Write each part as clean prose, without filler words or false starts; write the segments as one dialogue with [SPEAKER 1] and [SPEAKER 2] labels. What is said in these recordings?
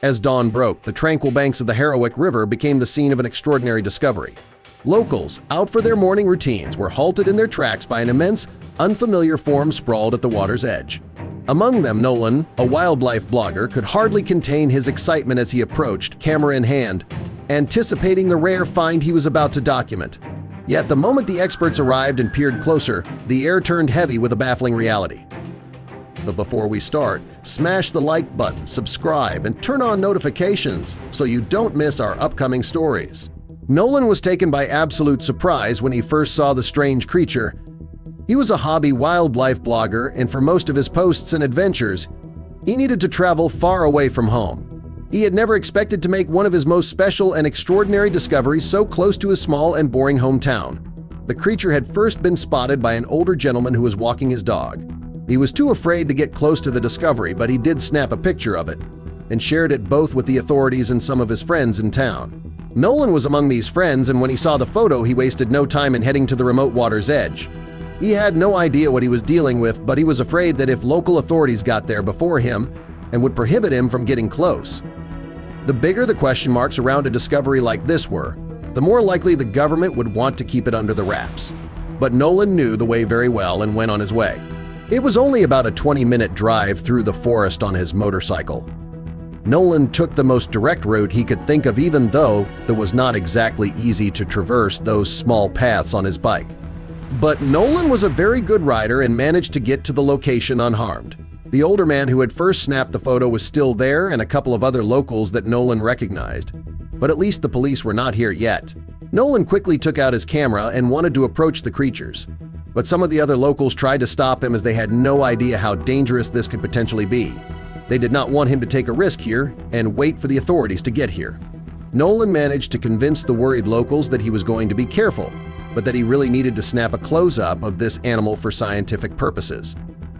[SPEAKER 1] As dawn broke, the tranquil banks of the Harrawick River became the scene of an extraordinary discovery. Locals, out for their morning routines, were halted in their tracks by an immense, unfamiliar form sprawled at the water's edge. Among them, Nolan, a wildlife blogger, could hardly contain his excitement as he approached, camera in hand, anticipating the rare find he was about to document. Yet the moment the experts arrived and peered closer, the air turned heavy with a baffling reality. But before we start, smash the like button, subscribe, and turn on notifications so you don't miss our upcoming stories. Nolan was taken by absolute surprise when he first saw the strange creature. He was a hobby wildlife blogger, and for most of his posts and adventures, he needed to travel far away from home. He had never expected to make one of his most special and extraordinary discoveries so close to his small and boring hometown. The creature had first been spotted by an older gentleman who was walking his dog. He was too afraid to get close to the discovery, but he did snap a picture of it and shared it both with the authorities and some of his friends in town. Nolan was among these friends, and when he saw the photo, he wasted no time in heading to the remote water's edge. He had no idea what he was dealing with, but he was afraid that if local authorities got there before him and would prohibit him from getting close. The bigger the question marks around a discovery like this were, the more likely the government would want to keep it under the wraps. But Nolan knew the way very well and went on his way. It was only about a 20-minute drive through the forest on his motorcycle. Nolan took the most direct route he could think of, even though it was not exactly easy to traverse those small paths on his bike. But Nolan was a very good rider and managed to get to the location unharmed. The older man who had first snapped the photo was still there, and a couple of other locals that Nolan recognized. But at least the police were not here yet. Nolan quickly took out his camera and wanted to approach the creatures. But some of the other locals tried to stop him as they had no idea how dangerous this could potentially be. They did not want him to take a risk here and wait for the authorities to get here. Nolan managed to convince the worried locals that he was going to be careful, but that he really needed to snap a close-up of this animal for scientific purposes.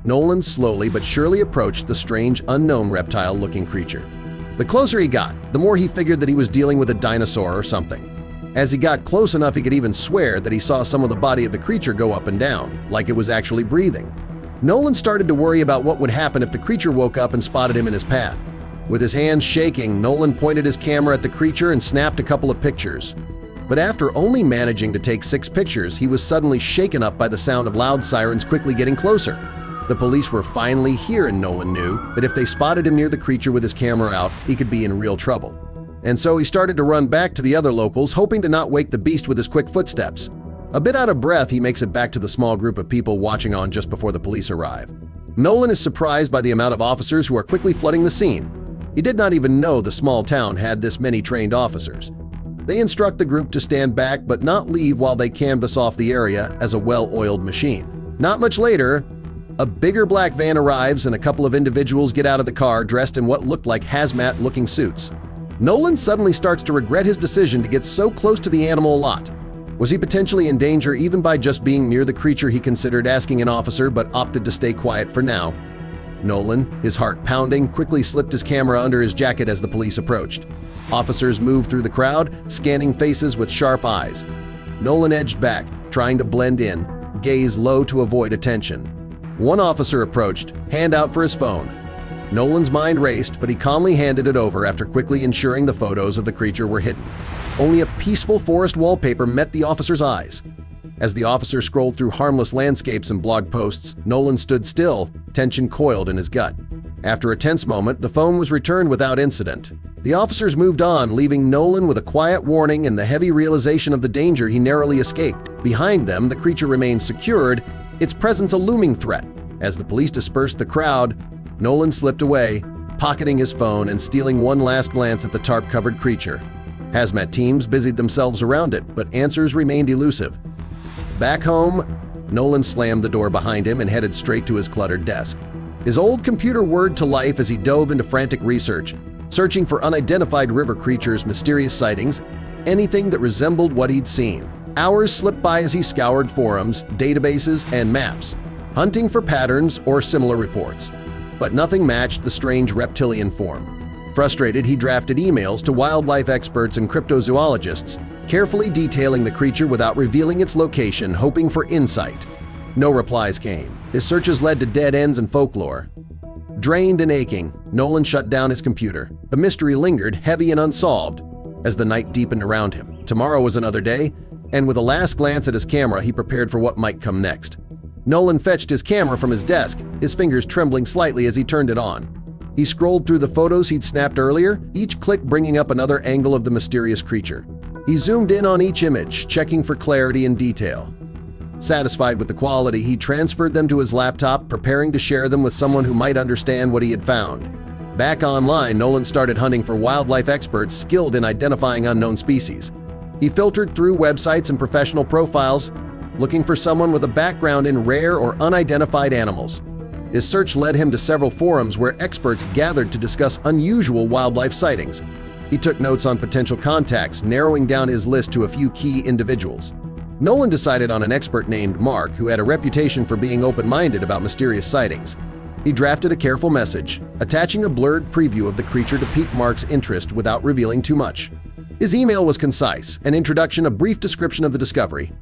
[SPEAKER 1] Nolan slowly but surely approached the strange, unknown reptile-looking creature. The closer he got, the more he figured that he was dealing with a dinosaur or something. As he got close enough, he could even swear that he saw some of the body of the creature go up and down, like it was actually breathing. Nolan started to worry about what would happen if the creature woke up and spotted him in his path. With his hands shaking, Nolan pointed his camera at the creature and snapped a couple of pictures. But after only managing to take 6 pictures, he was suddenly shaken up by the sound of loud sirens quickly getting closer. The police were finally here, and Nolan knew that if they spotted him near the creature with his camera out, he could be in real trouble. And so he started to run back to the other locals, hoping to not wake the beast with his quick footsteps. A bit out of breath, he makes it back to the small group of people watching on just before the police arrive. Nolan is surprised by the amount of officers who are quickly flooding the scene. He did not even know the small town had this many trained officers. They instruct the group to stand back but not leave while they canvass off the area as a well-oiled machine. Not much later, a bigger black van arrives and a couple of individuals get out of the car dressed in what looked like hazmat-looking suits. Nolan suddenly starts to regret his decision to get so close to the animal a lot. Was he potentially in danger even by just being near the creature he considered asking an officer but opted to stay quiet for now? Nolan, his heart pounding, quickly slipped his camera under his jacket as the police approached. Officers moved through the crowd, scanning faces with sharp eyes. Nolan edged back, trying to blend in, gaze low to avoid attention. One officer approached, hand out for his phone. Nolan's mind raced, but he calmly handed it over after quickly ensuring the photos of the creature were hidden. Only a peaceful forest wallpaper met the officer's eyes. As the officer scrolled through harmless landscapes and blog posts, Nolan stood still, tension coiled in his gut. After a tense moment, the phone was returned without incident. The officers moved on, leaving Nolan with a quiet warning and the heavy realization of the danger he narrowly escaped. Behind them, the creature remained secured, its presence a looming threat. As the police dispersed the crowd, Nolan slipped away, pocketing his phone and stealing one last glance at the tarp-covered creature. Hazmat teams busied themselves around it, but answers remained elusive. Back home, Nolan slammed the door behind him and headed straight to his cluttered desk. His old computer whirred to life as he dove into frantic research, searching for unidentified river creatures, mysterious sightings, anything that resembled what he'd seen. Hours slipped by as he scoured forums, databases, and maps, hunting for patterns or similar reports. But nothing matched the strange reptilian form. Frustrated, he drafted emails to wildlife experts and cryptozoologists, carefully detailing the creature without revealing its location, hoping for insight. No replies came. His searches led to dead ends and folklore. Drained and aching, Nolan shut down his computer. The mystery lingered heavy and unsolved as the night deepened around him. Tomorrow was another day, and with a last glance at his camera, he prepared for what might come next. Nolan fetched his camera from his desk, his fingers trembling slightly as he turned it on. He scrolled through the photos he'd snapped earlier, each click bringing up another angle of the mysterious creature. He zoomed in on each image, checking for clarity and detail. Satisfied with the quality, he transferred them to his laptop, preparing to share them with someone who might understand what he had found. Back online, Nolan started hunting for wildlife experts skilled in identifying unknown species. He filtered through websites and professional profiles, looking for someone with a background in rare or unidentified animals. His search led him to several forums where experts gathered to discuss unusual wildlife sightings. He took notes on potential contacts, narrowing down his list to a few key individuals. Nolan decided on an expert named Mark who had a reputation for being open-minded about mysterious sightings. He drafted a careful message, attaching a blurred preview of the creature to pique Mark's interest without revealing too much. His email was concise, an introduction, a brief description of the discovery,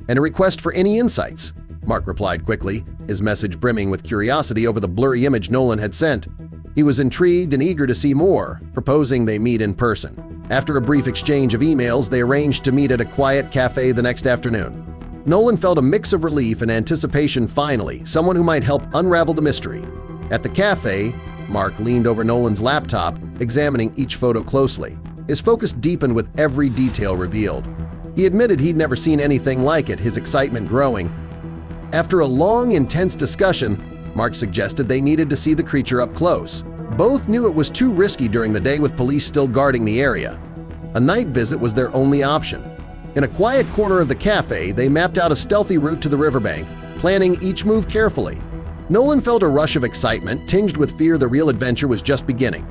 [SPEAKER 1] and a request for any insights. Mark replied quickly, his message brimming with curiosity over the blurry image Nolan had sent. He was intrigued and eager to see more, proposing they meet in person. After a brief exchange of emails, they arranged to meet at a quiet cafe the next afternoon. Nolan felt a mix of relief and anticipation. Finally, someone who might help unravel the mystery. At the cafe, Mark leaned over Nolan's laptop, examining each photo closely. His focus deepened with every detail revealed. He admitted he'd never seen anything like it, his excitement growing. After a long, intense discussion, Mark suggested they needed to see the creature up close. Both knew it was too risky during the day with police still guarding the area. A night visit was their only option. In a quiet corner of the cafe, they mapped out a stealthy route to the riverbank, planning each move carefully. Nolan felt a rush of excitement, tinged with fear the real adventure was just beginning.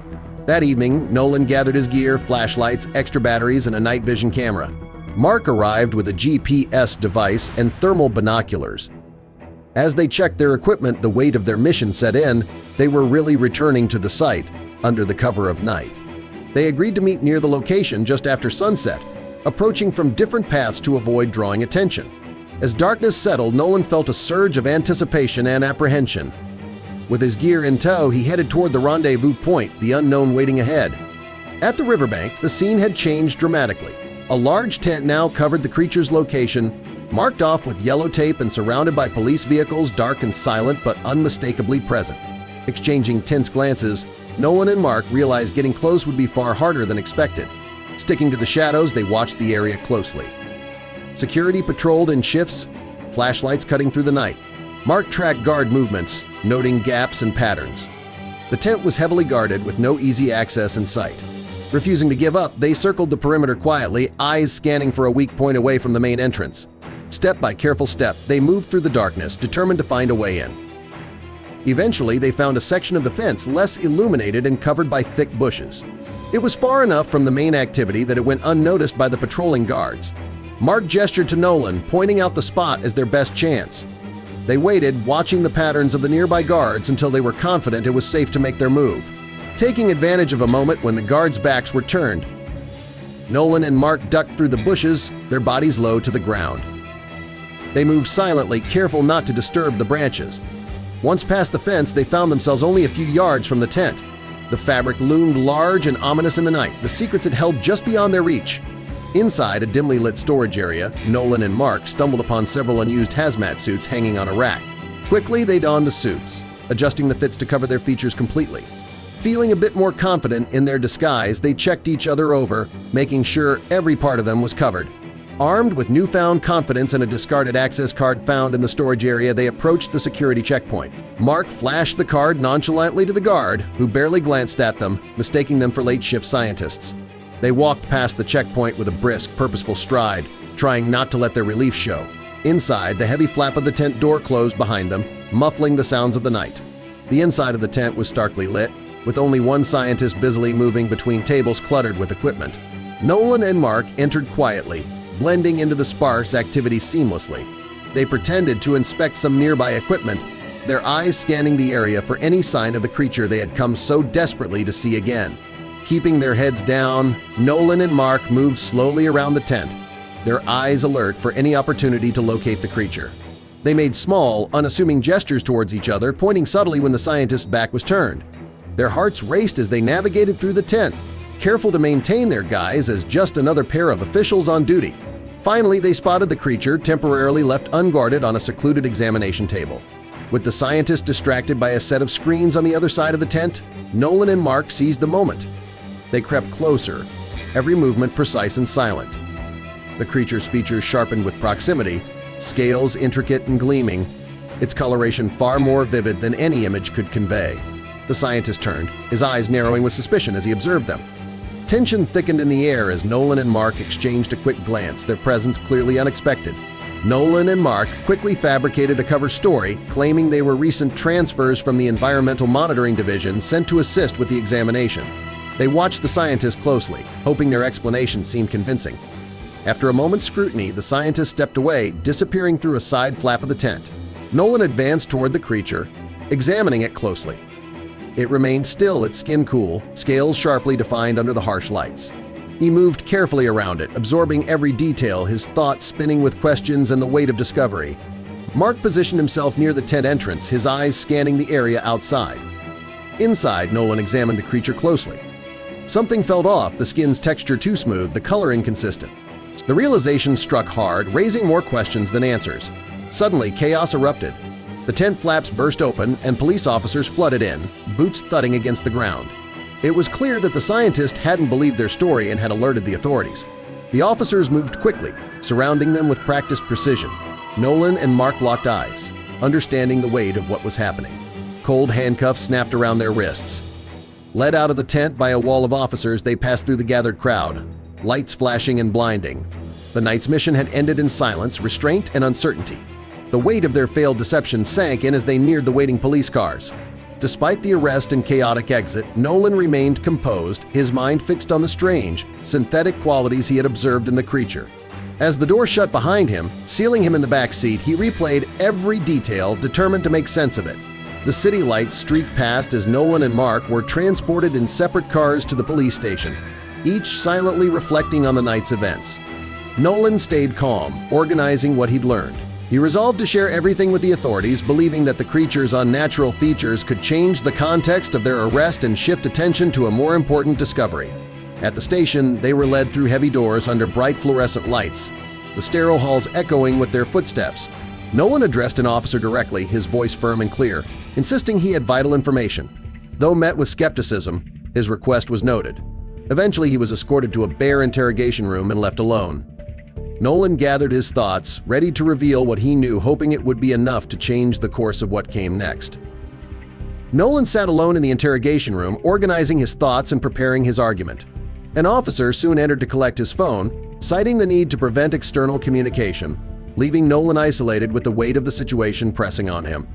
[SPEAKER 1] That evening, Nolan gathered his gear, flashlights, extra batteries, and a night vision camera. Mark arrived with a GPS device and thermal binoculars. As they checked their equipment, the weight of their mission set in. They were really returning to the site under the cover of night. They agreed to meet near the location just after sunset, approaching from different paths to avoid drawing attention. As darkness settled, Nolan felt a surge of anticipation and apprehension. With his gear in tow, he headed toward the rendezvous point, the unknown waiting ahead. At the riverbank, the scene had changed dramatically. A large tent now covered the creature's location, marked off with yellow tape and surrounded by police vehicles, dark and silent but unmistakably present. Exchanging tense glances, Nolan and Mark realized getting close would be far harder than expected. Sticking to the shadows, they watched the area closely. Security patrolled in shifts, flashlights cutting through the night. Mark tracked guard movements, noting gaps and patterns. The tent was heavily guarded with no easy access in sight. Refusing to give up, they circled the perimeter quietly, eyes scanning for a weak point away from the main entrance. Step by careful step, they moved through the darkness, determined to find a way in. Eventually, they found a section of the fence less illuminated and covered by thick bushes. It was far enough from the main activity that it went unnoticed by the patrolling guards. Mark gestured to Nolan, pointing out the spot as their best chance. They waited, watching the patterns of the nearby guards until they were confident it was safe to make their move. Taking advantage of a moment when the guards' backs were turned, Nolan and Mark ducked through the bushes, their bodies low to the ground. They moved silently, careful not to disturb the branches. Once past the fence, they found themselves only a few yards from the tent. The fabric loomed large and ominous in the night, the secrets it held just beyond their reach. Inside a dimly lit storage area, Nolan and Mark stumbled upon several unused hazmat suits hanging on a rack. Quickly, they donned the suits, adjusting the fits to cover their features completely. Feeling a bit more confident in their disguise, they checked each other over, making sure every part of them was covered. Armed with newfound confidence and a discarded access card found in the storage area, they approached the security checkpoint. Mark flashed the card nonchalantly to the guard, who barely glanced at them, mistaking them for late-shift scientists. They walked past the checkpoint with a brisk, purposeful stride, trying not to let their relief show. Inside, the heavy flap of the tent door closed behind them, muffling the sounds of the night. The inside of the tent was starkly lit, with only one scientist busily moving between tables cluttered with equipment. Nolan and Mark entered quietly, blending into the sparse activity seamlessly. They pretended to inspect some nearby equipment, their eyes scanning the area for any sign of the creature they had come so desperately to see again. Keeping their heads down, Nolan and Mark moved slowly around the tent, their eyes alert for any opportunity to locate the creature. They made small, unassuming gestures towards each other, pointing subtly when the scientist's back was turned. Their hearts raced as they navigated through the tent, careful to maintain their guise as just another pair of officials on duty. Finally, they spotted the creature temporarily left unguarded on a secluded examination table. With the scientists distracted by a set of screens on the other side of the tent, Nolan and Mark seized the moment. They crept closer, every movement precise and silent. The creature's features sharpened with proximity, scales intricate and gleaming, its coloration far more vivid than any image could convey. The scientist turned, his eyes narrowing with suspicion as he observed them. Tension thickened in the air as Nolan and Mark exchanged a quick glance, their presence clearly unexpected. Nolan and Mark quickly fabricated a cover story claiming they were recent transfers from the Environmental Monitoring Division sent to assist with the examination. They watched the scientist closely, hoping their explanation seemed convincing. After a moment's scrutiny, the scientist stepped away, disappearing through a side flap of the tent. Nolan advanced toward the creature, examining it closely. It remained still, its skin cool, scales sharply defined under the harsh lights. He moved carefully around it, absorbing every detail, his thoughts spinning with questions and the weight of discovery. Mark positioned himself near the tent entrance, his eyes scanning the area outside. Inside, Nolan examined the creature closely. Something felt off, the skin's texture too smooth, the color inconsistent. The realization struck hard, raising more questions than answers. Suddenly, chaos erupted. The tent flaps burst open and police officers flooded in, boots thudding against the ground. It was clear that the scientist hadn't believed their story and had alerted the authorities. The officers moved quickly, surrounding them with practiced precision. Nolan and Mark locked eyes, understanding the weight of what was happening. Cold handcuffs snapped around their wrists. Led out of the tent by a wall of officers, they passed through the gathered crowd, lights flashing and blinding. The night's mission had ended in silence, restraint, and uncertainty. The weight of their failed deception sank in as they neared the waiting police cars. Despite the arrest and chaotic exit, Nolan remained composed, his mind fixed on the strange, synthetic qualities he had observed in the creature. As the door shut behind him, sealing him in the back seat, he replayed every detail, determined to make sense of it. The city lights streaked past as Nolan and Mark were transported in separate cars to the police station, each silently reflecting on the night's events. Nolan stayed calm, organizing what he'd learned. He resolved to share everything with the authorities, believing that the creature's unnatural features could change the context of their arrest and shift attention to a more important discovery. At the station, they were led through heavy doors under bright fluorescent lights, the sterile halls echoing with their footsteps. Nolan addressed an officer directly, his voice firm and clear, insisting he had vital information. Though met with skepticism, his request was noted. Eventually, he was escorted to a bare interrogation room and left alone. Nolan gathered his thoughts, ready to reveal what he knew, hoping it would be enough to change the course of what came next. Nolan sat alone in the interrogation room, organizing his thoughts and preparing his argument. An officer soon entered to collect his phone, citing the need to prevent external communication, leaving Nolan isolated with the weight of the situation pressing on him.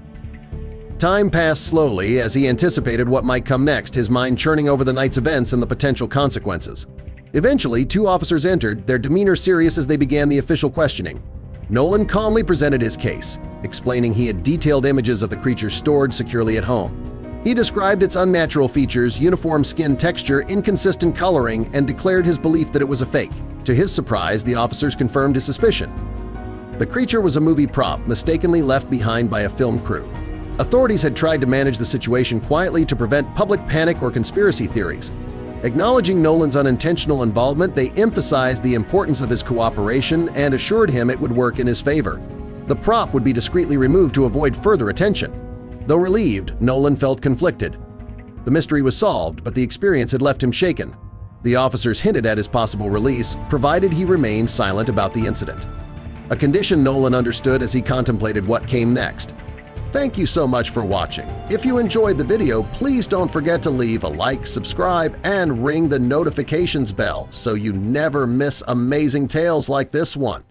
[SPEAKER 1] Time passed slowly as he anticipated what might come next, his mind churning over the night's events and the potential consequences. Eventually, two officers entered, their demeanor serious as they began the official questioning. Nolan calmly presented his case, explaining he had detailed images of the creature stored securely at home. He described its unnatural features, uniform skin texture, inconsistent coloring, and declared his belief that it was a fake. To his surprise, the officers confirmed his suspicion. The creature was a movie prop mistakenly left behind by a film crew. Authorities had tried to manage the situation quietly to prevent public panic or conspiracy theories. Acknowledging Nolan's unintentional involvement, they emphasized the importance of his cooperation and assured him it would work in his favor. The prop would be discreetly removed to avoid further attention. Though relieved, Nolan felt conflicted. The mystery was solved, but the experience had left him shaken. The officers hinted at his possible release, provided he remained silent about the incident. A condition Nolan understood as he contemplated what came next. Thank you so much for watching. If you enjoyed the video, please don't forget to leave a like, subscribe, and ring the notifications bell so you never miss amazing tales like this one.